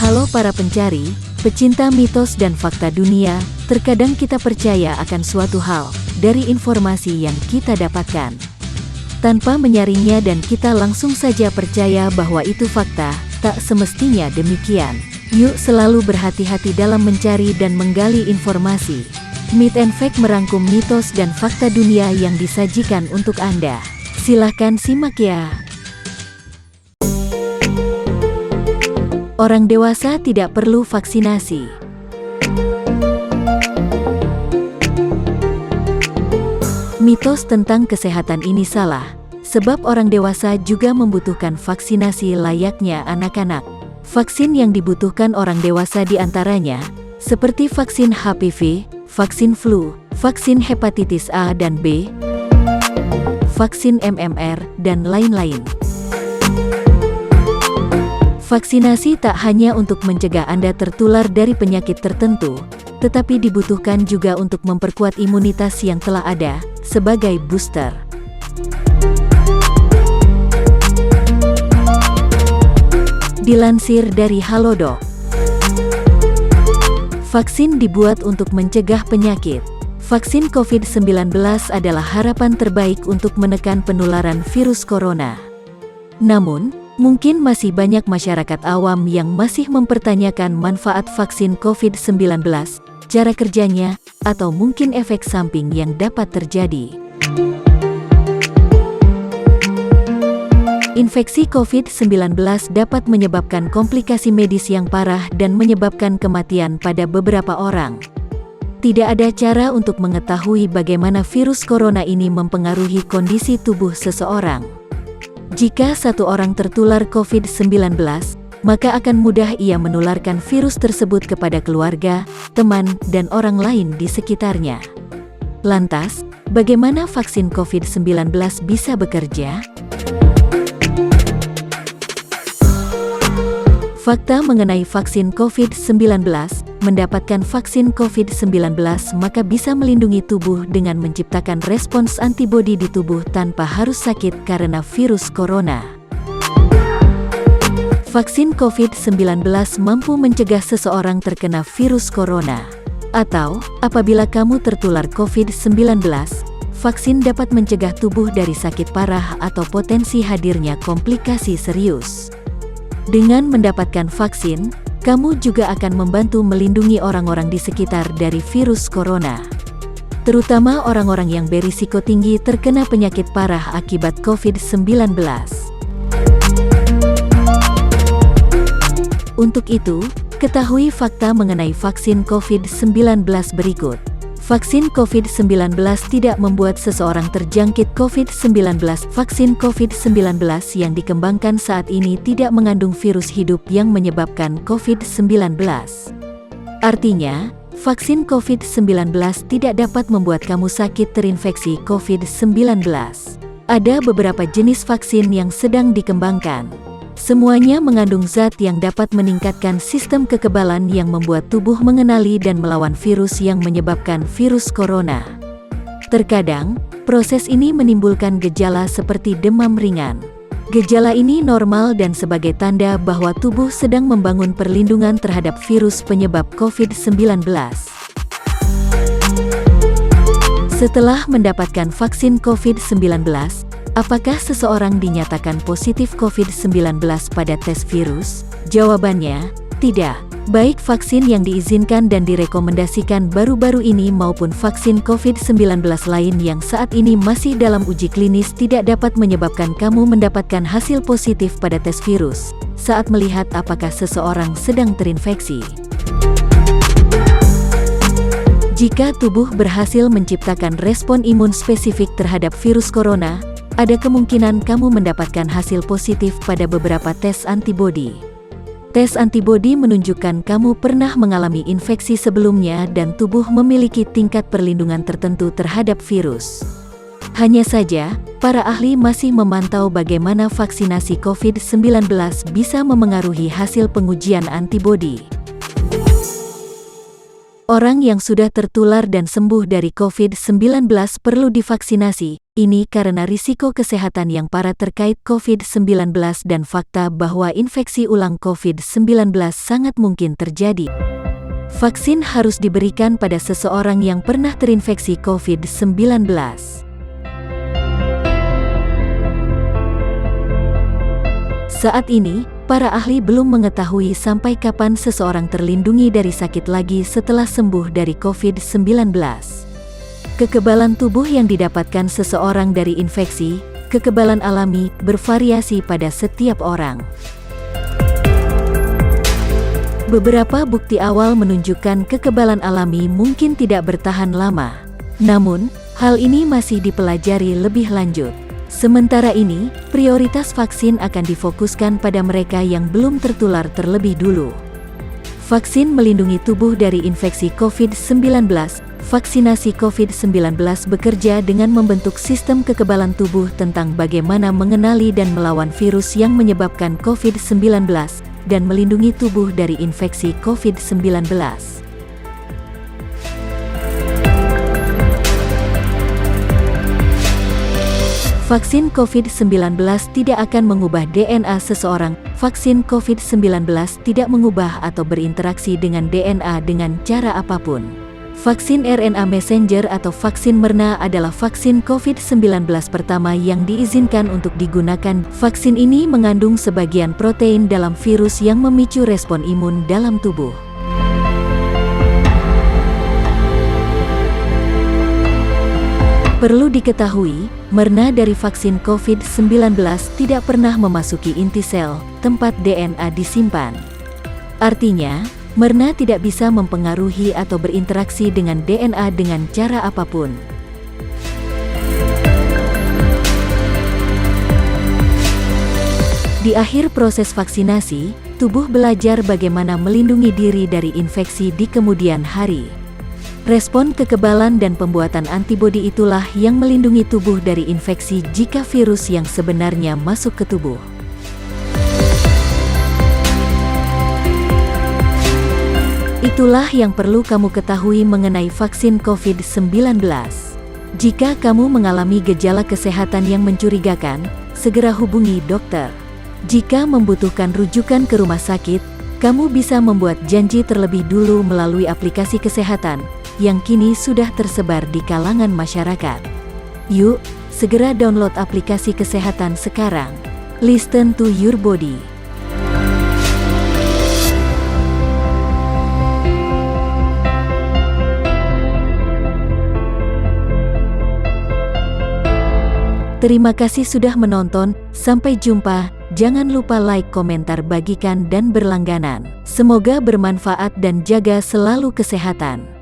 Halo para pencari, pecinta mitos dan fakta dunia, terkadang kita percaya akan suatu hal dari informasi yang kita dapatkan. Tanpa menyaringnya dan kita langsung saja percaya bahwa itu fakta, tak semestinya demikian. Yuk selalu berhati-hati dalam mencari dan menggali informasi. Myth and Fact merangkum mitos dan fakta dunia yang disajikan untuk Anda. Silahkan simak ya. Orang dewasa tidak perlu vaksinasi. Mitos tentang kesehatan ini salah, sebab orang dewasa juga membutuhkan vaksinasi layaknya anak-anak. Vaksin yang dibutuhkan orang dewasa diantaranya, seperti vaksin HPV, vaksin flu, vaksin hepatitis A dan B, vaksin MMR, dan lain-lain. Vaksinasi tak hanya untuk mencegah Anda tertular dari penyakit tertentu, tetapi dibutuhkan juga untuk memperkuat imunitas yang telah ada, sebagai booster. Dilansir dari Halodoc, vaksin dibuat untuk mencegah penyakit. Vaksin COVID-19 adalah harapan terbaik untuk menekan penularan virus corona. Namun, mungkin masih banyak masyarakat awam yang masih mempertanyakan manfaat vaksin COVID-19, cara kerjanya, atau mungkin efek samping yang dapat terjadi. Infeksi COVID-19 dapat menyebabkan komplikasi medis yang parah dan menyebabkan kematian pada beberapa orang. Tidak ada cara untuk mengetahui bagaimana virus corona ini mempengaruhi kondisi tubuh seseorang. Jika satu orang tertular COVID-19, maka akan mudah ia menularkan virus tersebut kepada keluarga, teman, dan orang lain di sekitarnya. Lantas, bagaimana vaksin COVID-19 bisa bekerja? Fakta mengenai vaksin COVID-19, mendapatkan vaksin COVID-19 maka bisa melindungi tubuh dengan menciptakan respons antibodi di tubuh tanpa harus sakit karena virus corona. Vaksin COVID-19 mampu mencegah seseorang terkena virus corona. Atau, apabila kamu tertular COVID-19, vaksin dapat mencegah tubuh dari sakit parah atau potensi hadirnya komplikasi serius. Dengan mendapatkan vaksin, kamu juga akan membantu melindungi orang-orang di sekitar dari virus corona. Terutama orang-orang yang berisiko tinggi terkena penyakit parah akibat COVID-19. Untuk itu, ketahui fakta mengenai vaksin COVID-19 berikut. Vaksin COVID-19 tidak membuat seseorang terjangkit COVID-19. Vaksin COVID-19 yang dikembangkan saat ini tidak mengandung virus hidup yang menyebabkan COVID-19. Artinya, vaksin COVID-19 tidak dapat membuat kamu sakit terinfeksi COVID-19. Ada beberapa jenis vaksin yang sedang dikembangkan. Semuanya mengandung zat yang dapat meningkatkan sistem kekebalan yang membuat tubuh mengenali dan melawan virus yang menyebabkan virus corona. Terkadang, proses ini menimbulkan gejala seperti demam ringan. Gejala ini normal dan sebagai tanda bahwa tubuh sedang membangun perlindungan terhadap virus penyebab COVID-19. Setelah mendapatkan vaksin COVID-19, apakah seseorang dinyatakan positif COVID-19 pada tes virus? Jawabannya, tidak. Baik vaksin yang diizinkan dan direkomendasikan baru-baru ini maupun vaksin COVID-19 lain yang saat ini masih dalam uji klinis tidak dapat menyebabkan kamu mendapatkan hasil positif pada tes virus saat melihat apakah seseorang sedang terinfeksi. Jika tubuh berhasil menciptakan respon imun spesifik terhadap virus corona, ada kemungkinan kamu mendapatkan hasil positif pada beberapa tes antibodi. Tes antibodi menunjukkan kamu pernah mengalami infeksi sebelumnya dan tubuh memiliki tingkat perlindungan tertentu terhadap virus. Hanya saja, para ahli masih memantau bagaimana vaksinasi COVID-19 bisa memengaruhi hasil pengujian antibodi. Orang yang sudah tertular dan sembuh dari COVID-19 perlu divaksinasi. Ini karena risiko kesehatan yang parah terkait COVID-19 dan fakta bahwa infeksi ulang COVID-19 sangat mungkin terjadi. Vaksin harus diberikan pada seseorang yang pernah terinfeksi COVID-19. Saat ini, para ahli belum mengetahui sampai kapan seseorang terlindungi dari sakit lagi setelah sembuh dari COVID-19. Kekebalan tubuh yang didapatkan seseorang dari infeksi, kekebalan alami, bervariasi pada setiap orang. Beberapa bukti awal menunjukkan kekebalan alami mungkin tidak bertahan lama. Namun, hal ini masih dipelajari lebih lanjut. Sementara ini, prioritas vaksin akan difokuskan pada mereka yang belum tertular terlebih dulu. Vaksin melindungi tubuh dari infeksi COVID-19. Vaksinasi COVID-19 bekerja dengan membentuk sistem kekebalan tubuh tentang bagaimana mengenali dan melawan virus yang menyebabkan COVID-19 dan melindungi tubuh dari infeksi COVID-19. Vaksin COVID-19 tidak akan mengubah DNA seseorang. Vaksin COVID-19 tidak mengubah atau berinteraksi dengan DNA dengan cara apapun. Vaksin RNA messenger atau vaksin mRNA adalah vaksin COVID-19 pertama yang diizinkan untuk digunakan. Vaksin ini mengandung sebagian protein dalam virus yang memicu respon imun dalam tubuh. Perlu diketahui, mRNA dari vaksin COVID-19 tidak pernah memasuki inti sel, tempat DNA disimpan. Artinya, mRNA tidak bisa mempengaruhi atau berinteraksi dengan DNA dengan cara apapun. Di akhir proses vaksinasi, tubuh belajar bagaimana melindungi diri dari infeksi di kemudian hari. Respon kekebalan dan pembuatan antibodi itulah yang melindungi tubuh dari infeksi jika virus yang sebenarnya masuk ke tubuh. Itulah yang perlu kamu ketahui mengenai vaksin COVID-19. Jika kamu mengalami gejala kesehatan yang mencurigakan, segera hubungi dokter. Jika membutuhkan rujukan ke rumah sakit, kamu bisa membuat janji terlebih dulu melalui aplikasi kesehatan yang kini sudah tersebar di kalangan masyarakat. Yuk, segera download aplikasi kesehatan sekarang. Listen to your body. Terima kasih sudah menonton, sampai jumpa. Jangan lupa like, komentar, bagikan dan berlangganan. Semoga bermanfaat dan jaga selalu kesehatan.